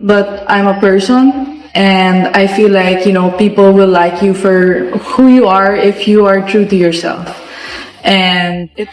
but I'm a person, and I feel like, people will like you for who you are if you are true to yourself. And it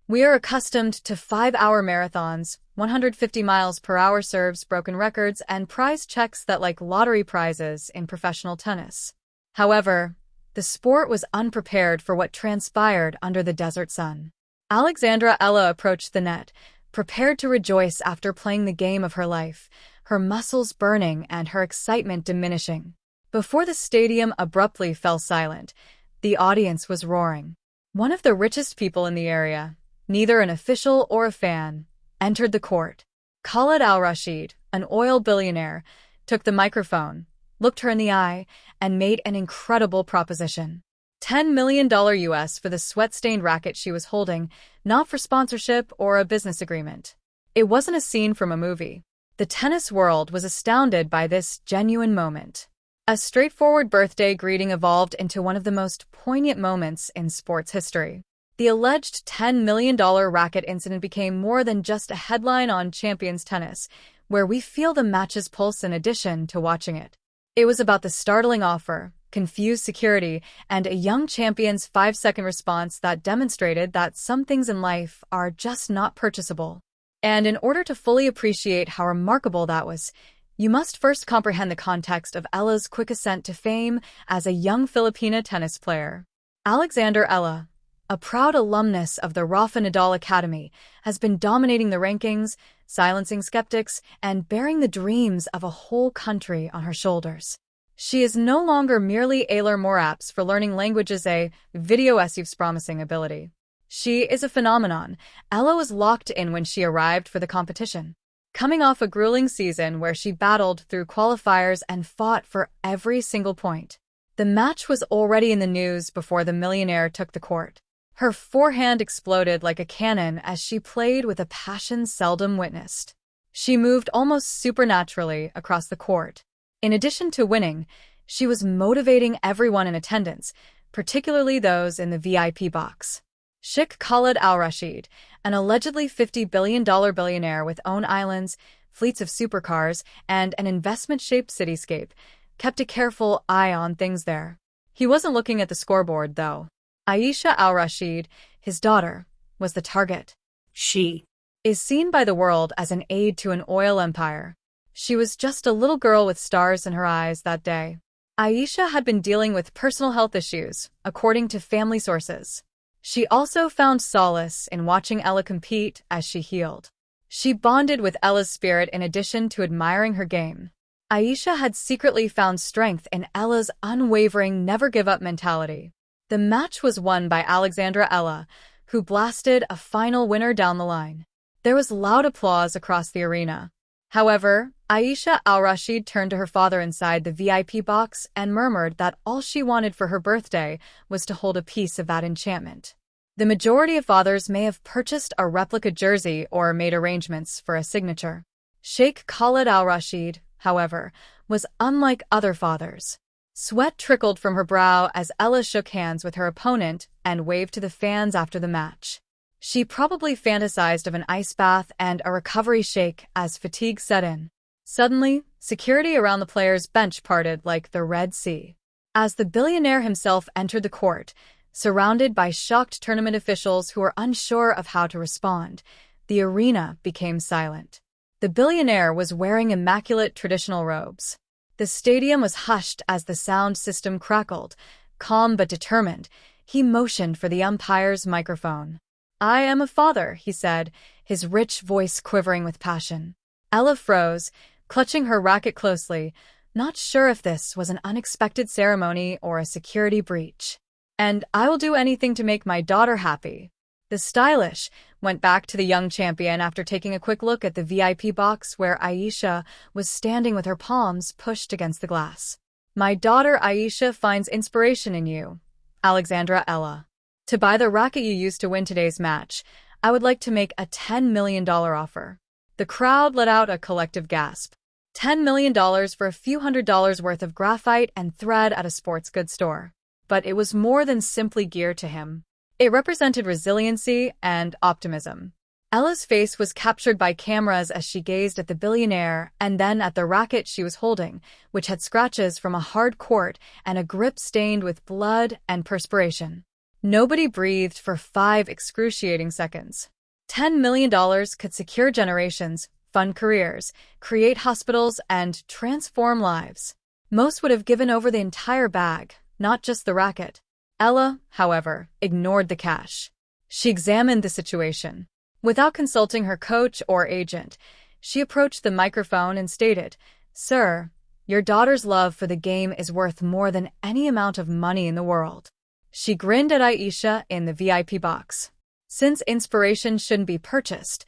We are accustomed to 5-hour marathons, 150 miles per hour serves, broken records, and prize checks that like lottery prizes in professional tennis. However, the sport was unprepared for what transpired under the desert sun. Alexandra Ella approached the net, prepared to rejoice after playing the game of her life, her muscles burning and her excitement diminishing. Before the stadium abruptly fell silent, the audience was roaring. One of the richest people in the area, neither an official or a fan, entered the court. Khalid al-Rashid, an oil billionaire, took the microphone, looked her in the eye, and made an incredible proposition. $10 million US for the sweat-stained racket she was holding, not for sponsorship or a business agreement. It wasn't a scene from a movie. The tennis world was astounded by this genuine moment. A straightforward birthday greeting evolved into one of the most poignant moments in sports history. The alleged $10 million racket incident became more than just a headline on Champions Tennis, where we feel the match's pulse in addition to watching it. It was about the startling offer, confused security, and a young champion's 5-second response that demonstrated that some things in life are just not purchasable. And in order to fully appreciate how remarkable that was, you must first comprehend the context of Ella's quick ascent to fame as a young Filipina tennis player. Alexandra Ella, a proud alumnus of the Rafa Nadal Academy, has been dominating the rankings, silencing skeptics, and bearing the dreams of a whole country on her shoulders. She is no longer merely Aylar Moraps for learning languages, a video essay's promising ability. She is a phenomenon. Ella was locked in when she arrived for the competition. Coming off a grueling season where she battled through qualifiers and fought for every single point. The match was already in the news before the millionaire took the court. Her forehand exploded like a cannon as she played with a passion seldom witnessed. She moved almost supernaturally across the court. In addition to winning, she was motivating everyone in attendance, particularly those in the VIP box. Sheikh Khalid al-Rashid, an allegedly $50 billion billionaire with own islands, fleets of supercars, and an investment-shaped cityscape, kept a careful eye on things there. He wasn't looking at the scoreboard, though. Aisha al-Rashid, his daughter, was the target. She is seen by the world as an aide to an oil empire. She was just a little girl with stars in her eyes that day. Aisha had been dealing with personal health issues, according to family sources. She also found solace in watching Ella compete as she healed. She bonded with Ella's spirit in addition to admiring her game. Aisha had secretly found strength in Ella's unwavering never-give-up mentality. The match was won by Alexandra Ella, who blasted a final winner down the line. There was loud applause across the arena. However, Aisha al-Rashid turned to her father inside the VIP box and murmured that all she wanted for her birthday was to hold a piece of that enchantment. The majority of fathers may have purchased a replica jersey or made arrangements for a signature. Sheikh Khalid al-Rashid, however, was unlike other fathers. Sweat trickled from her brow as Ella shook hands with her opponent and waved to the fans after the match. She probably fantasized of an ice bath and a recovery shake as fatigue set in. Suddenly, security around the players' bench parted like the Red Sea. As the billionaire himself entered the court, surrounded by shocked tournament officials who were unsure of how to respond, the arena became silent. The billionaire was wearing immaculate traditional robes. The stadium was hushed as the sound system crackled. Calm but determined, he motioned for the umpire's microphone. "I am a father," he said, his rich voice quivering with passion. Ella froze, clutching her racket closely, not sure if this was an unexpected ceremony or a security breach. "And I will do anything to make my daughter happy." The stylish went back to the young champion after taking a quick look at the VIP box where Aisha was standing with her palms pushed against the glass. "My daughter Aisha finds inspiration in you, Alexandra Ella. To buy the racket you used to win today's match, I would like to make a $10 million offer." The crowd let out a collective gasp. $10 million for a few $100s worth of graphite and thread at a sports goods store. but it was more than simply gear to him. It represented resiliency and optimism. Ella's face was captured by cameras as she gazed at the billionaire and then at the racket she was holding, which had scratches from a hard court and a grip stained with blood and perspiration. Nobody breathed for 5 excruciating seconds. $10 million could secure generations, fund careers, create hospitals, and transform lives. Most would have given over the entire bag, not just the racket. Ella, however, ignored the cash. She examined the situation. Without consulting her coach or agent, she approached the microphone and stated, "Sir, your daughter's love for the game is worth more than any amount of money in the world." She grinned at Aisha in the VIP box. "Since inspiration shouldn't be purchased,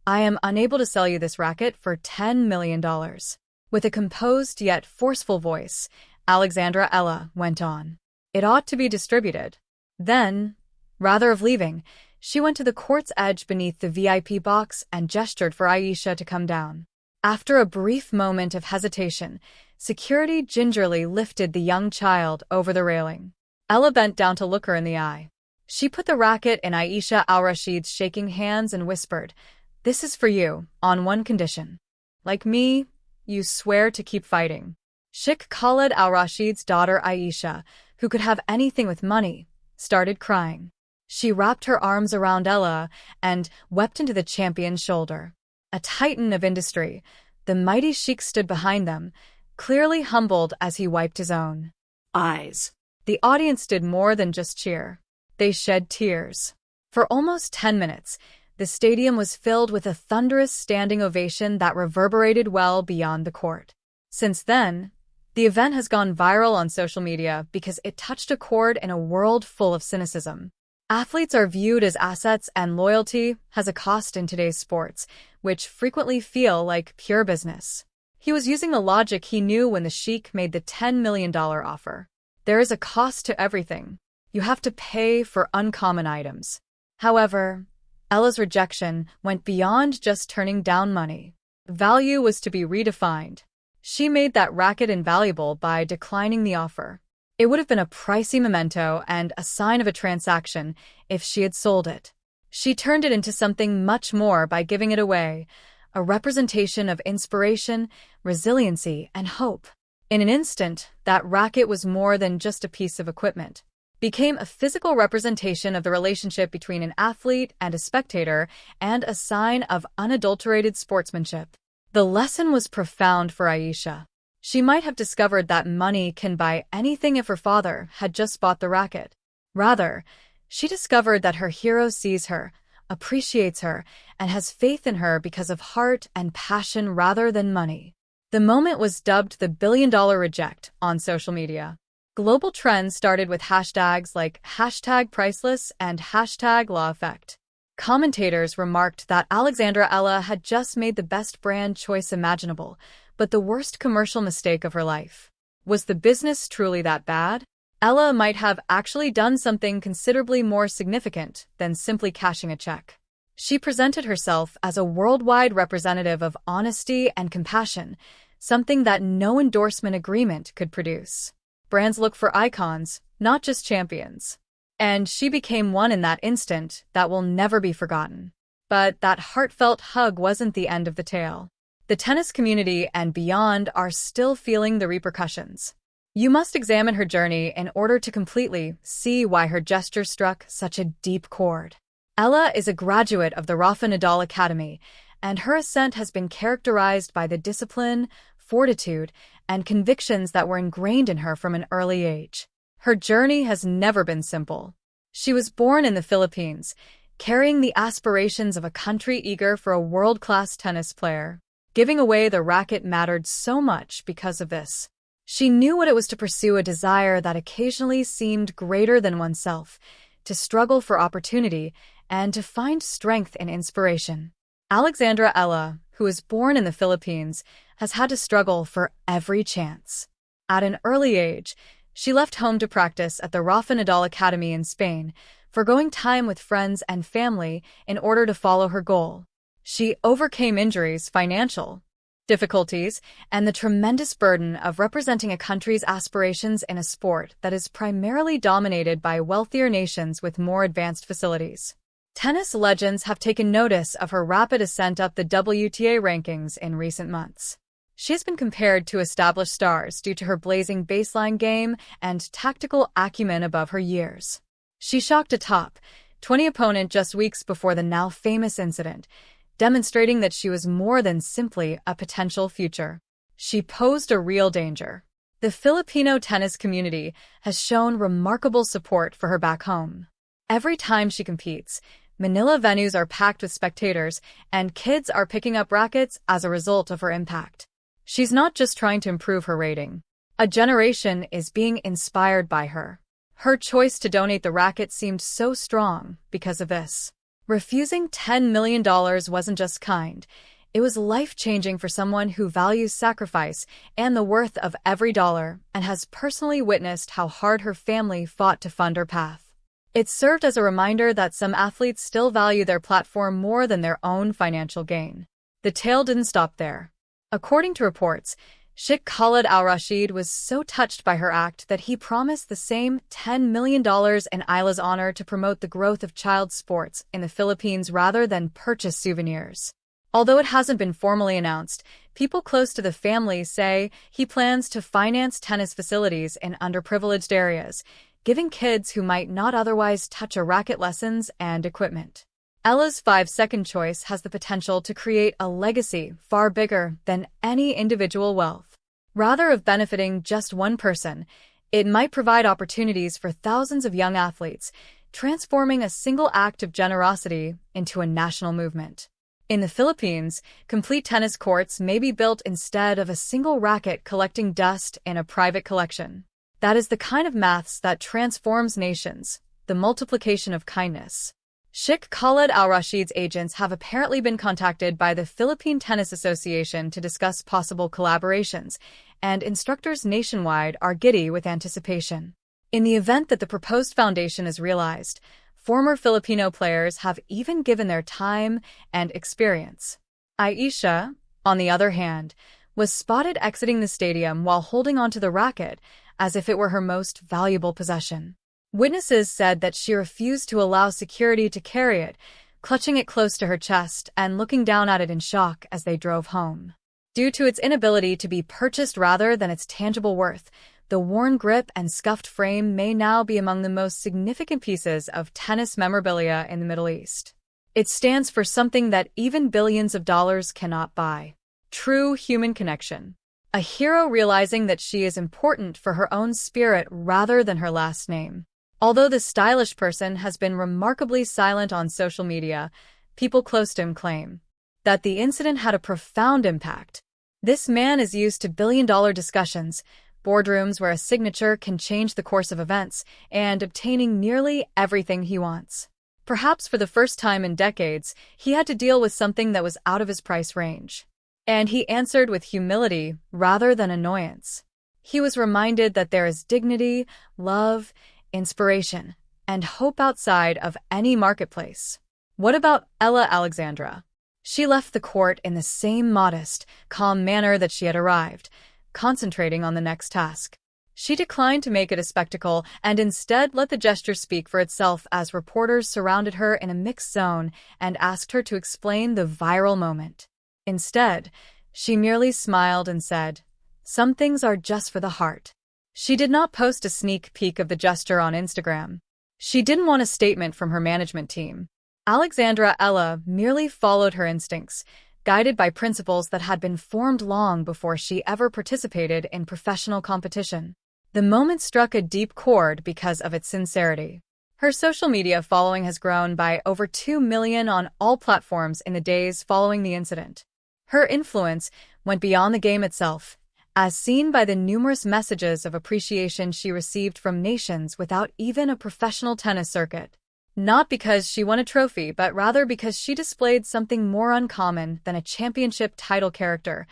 I am unable to sell you this racket for $10 million. With a composed yet forceful voice, Alexandra Ella went on. "It ought to be distributed." Then, rather of leaving, she went to the court's edge beneath the VIP box and gestured for Aisha to come down. After a brief moment of hesitation, security gingerly lifted the young child over the railing. Ella bent down to look her in the eye. She put the racket in Aisha al-Rashid's shaking hands and whispered, "This is for you, on one condition. Like me, you swear to keep fighting." Sheikh Khalid al-Rashid's daughter Aisha, who could have anything with money, started crying. She wrapped her arms around Ella and wept into the champion's shoulder. A titan of industry, the mighty sheikh stood behind them, clearly humbled as he wiped his own eyes. The audience did more than just cheer. They shed tears. For almost 10 minutes, the stadium was filled with a thunderous standing ovation that reverberated well beyond the court. Since then, the event has gone viral on social media because it touched a chord in a world full of cynicism. Athletes are viewed as assets, and loyalty has a cost in today's sports, which frequently feel like pure business. He was using the logic he knew when the sheik made the $10 million offer. There is a cost to everything. You have to pay for uncommon items. However, Ella's rejection went beyond just turning down money. Value was to be redefined. She made that racket invaluable by declining the offer. It would have been a pricey memento and a sign of a transaction if she had sold it. She turned it into something much more by giving it away, a representation of inspiration, resiliency, and hope. In an instant, that racket was more than just a piece of equipment. Became a physical representation of the relationship between an athlete and a spectator and a sign of unadulterated sportsmanship. The lesson was profound for Aisha. She might have discovered that money can buy anything if her father had just bought the racket. Rather, she discovered that her hero sees her, appreciates her, and has faith in her because of heart and passion rather than money. The moment was dubbed the billion-dollar reject on social media. Global trends started with hashtags like #priceless and #law-effect. Commentators remarked that Alexandra Ella had just made the best brand choice imaginable, but the worst commercial mistake of her life. Was the business truly that bad? Ella might have actually done something considerably more significant than simply cashing a check. She presented herself as a worldwide representative of honesty and compassion, something that no endorsement agreement could produce. Brands look for icons, not just champions. And she became one in that instant that will never be forgotten. But that heartfelt hug wasn't the end of the tale. The tennis community and beyond are still feeling the repercussions. You must examine her journey in order to completely see why her gesture struck such a deep chord. Ella is a graduate of the Rafa Nadal Academy, and her ascent has been characterized by the discipline, fortitude, and convictions that were ingrained in her from an early age. Her journey has never been simple. She was born in the Philippines, carrying the aspirations of a country eager for a world-class tennis player. Giving away the racket mattered so much because of this. She knew what it was to pursue a desire that occasionally seemed greater than oneself, to struggle for opportunity, and to find strength in inspiration. Alexandra Ella, who was born in the Philippines, has had to struggle for every chance. At an early age, she left home to practice at the Rafa Nadal Academy in Spain, forgoing time with friends and family in order to follow her goal. She overcame injuries, financial difficulties, and the tremendous burden of representing a country's aspirations in a sport that is primarily dominated by wealthier nations with more advanced facilities. Tennis legends have taken notice of her rapid ascent up the WTA rankings in recent months. She has been compared to established stars due to her blazing baseline game and tactical acumen above her years. She shocked a top 20 opponent just weeks before the now famous incident, demonstrating that she was more than simply a potential future. She posed a real danger. The Filipino tennis community has shown remarkable support for her back home. Every time she competes, Manila venues are packed with spectators, and kids are picking up rackets as a result of her impact. She's not just trying to improve her rating. A generation is being inspired by her. Her choice to donate the racket seemed so strong because of this. Refusing $10 million wasn't just kind. It was life-changing for someone who values sacrifice and the worth of every dollar and has personally witnessed how hard her family fought to fund her path. It served as a reminder that some athletes still value their platform more than their own financial gain. The tale didn't stop there. According to reports, Sheikh Khalid Al Rashid was so touched by her act that he promised the same $10 million in Isla's honor to promote the growth of child sports in the Philippines rather than purchase souvenirs. Although it hasn't been formally announced, people close to the family say he plans to finance tennis facilities in underprivileged areas, giving kids who might not otherwise touch a racket lessons and equipment. Ella's 5-second choice has the potential to create a legacy far bigger than any individual wealth. Rather than benefiting just one person, it might provide opportunities for thousands of young athletes, transforming a single act of generosity into a national movement. In the Philippines, complete tennis courts may be built instead of a single racket collecting dust in a private collection. That is the kind of maths that transforms nations, the multiplication of kindness. Sheikh Khalid Al Rashid's agents have apparently been contacted by the Philippine Tennis Association to discuss possible collaborations, and instructors nationwide are giddy with anticipation. In the event that the proposed foundation is realized, former Filipino players have even given their time and experience. Aisha, on the other hand, was spotted exiting the stadium while holding onto the racket as if it were her most valuable possession. Witnesses said that she refused to allow security to carry it, clutching it close to her chest and looking down at it in shock as they drove home. Due to its inability to be purchased rather than its tangible worth, the worn grip and scuffed frame may now be among the most significant pieces of tennis memorabilia in the Middle East. It stands for something that even billions of dollars cannot buy. True human connection. A hero realizing that she is important for her own spirit rather than her last name. Although the stylish person has been remarkably silent on social media, people close to him claim that the incident had a profound impact. This man is used to billion-dollar discussions, boardrooms where a signature can change the course of events, and obtaining nearly everything he wants. Perhaps for the first time in decades, he had to deal with something that was out of his price range. And he answered with humility rather than annoyance. He was reminded that there is dignity, love, inspiration, and hope outside of any marketplace. What about Ella Alexandra? She left the court in the same modest, calm manner that she had arrived, concentrating on the next task. She declined to make it a spectacle and instead let the gesture speak for itself as reporters surrounded her in a mixed zone and asked her to explain the viral moment. Instead, she merely smiled and said, "Some things are just for the heart." She did not post a sneak peek of the gesture on Instagram. She didn't want a statement from her management team. Alexandra Ella merely followed her instincts, guided by principles that had been formed long before she ever participated in professional competition. The moment struck a deep chord because of its sincerity. Her social media following has grown by over 2 million on all platforms in the days following the incident. Her influence went beyond the game itself, as seen by the numerous messages of appreciation she received from nations without even a professional tennis circuit. Not because she won a trophy, but rather because she displayed something more uncommon than a championship title character.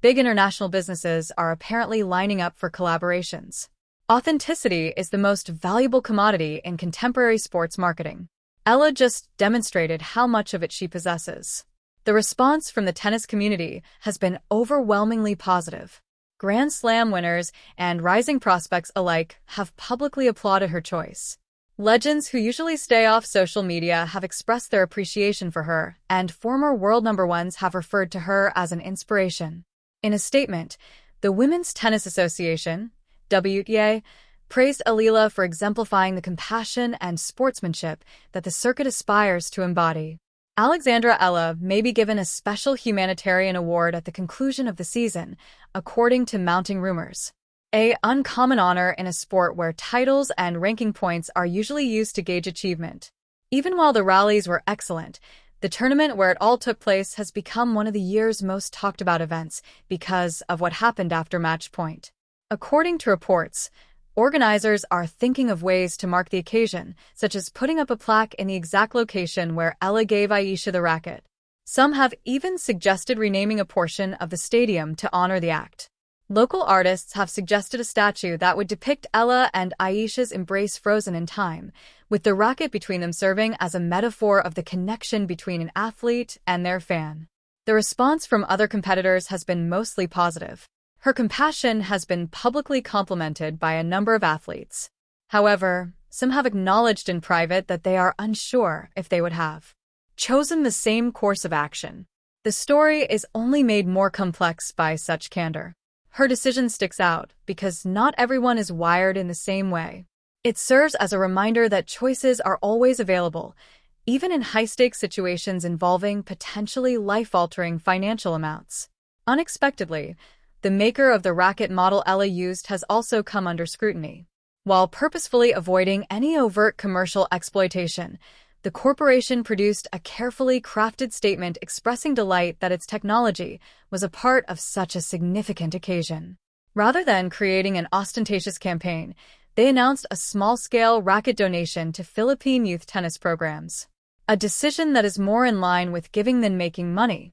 Big international businesses are apparently lining up for collaborations. Authenticity is the most valuable commodity in contemporary sports marketing. Ella just demonstrated how much of it she possesses. The response from the tennis community has been overwhelmingly positive. Grand Slam winners and rising prospects alike have publicly applauded her choice. Legends who usually stay off social media have expressed their appreciation for her, and former world number ones have referred to her as an inspiration. In a statement, the Women's Tennis Association, WTA, praised Alila for exemplifying the compassion and sportsmanship that the circuit aspires to embody. Alexandra Ella may be given a special humanitarian award at the conclusion of the season, according to mounting rumors. An uncommon honor in a sport where titles and ranking points are usually used to gauge achievement. Even while the rallies were excellent, the tournament where it all took place has become one of the year's most talked about events because of what happened after match point. According to reports, organizers are thinking of ways to mark the occasion, such as putting up a plaque in the exact location where Ella gave Aisha the racket. Some have even suggested renaming a portion of the stadium to honor the act. Local artists have suggested a statue that would depict Ella and Aisha's embrace frozen in time, with the racket between them serving as a metaphor of the connection between an athlete and their fan. The response from other competitors has been mostly positive. Her compassion has been publicly complimented by a number of athletes. However, some have acknowledged in private that they are unsure if they would have chosen the same course of action. The story is only made more complex by such candor. Her decision sticks out because not everyone is wired in the same way. It serves as a reminder that choices are always available, even in high-stakes situations involving potentially life-altering financial amounts. Unexpectedly, the maker of the racket model Ella used has also come under scrutiny. While purposefully avoiding any overt commercial exploitation, the corporation produced a carefully crafted statement expressing delight that its technology was a part of such a significant occasion. Rather than creating an ostentatious campaign, they announced a small-scale racket donation to Philippine youth tennis programs. A decision that is more in line with giving than making money.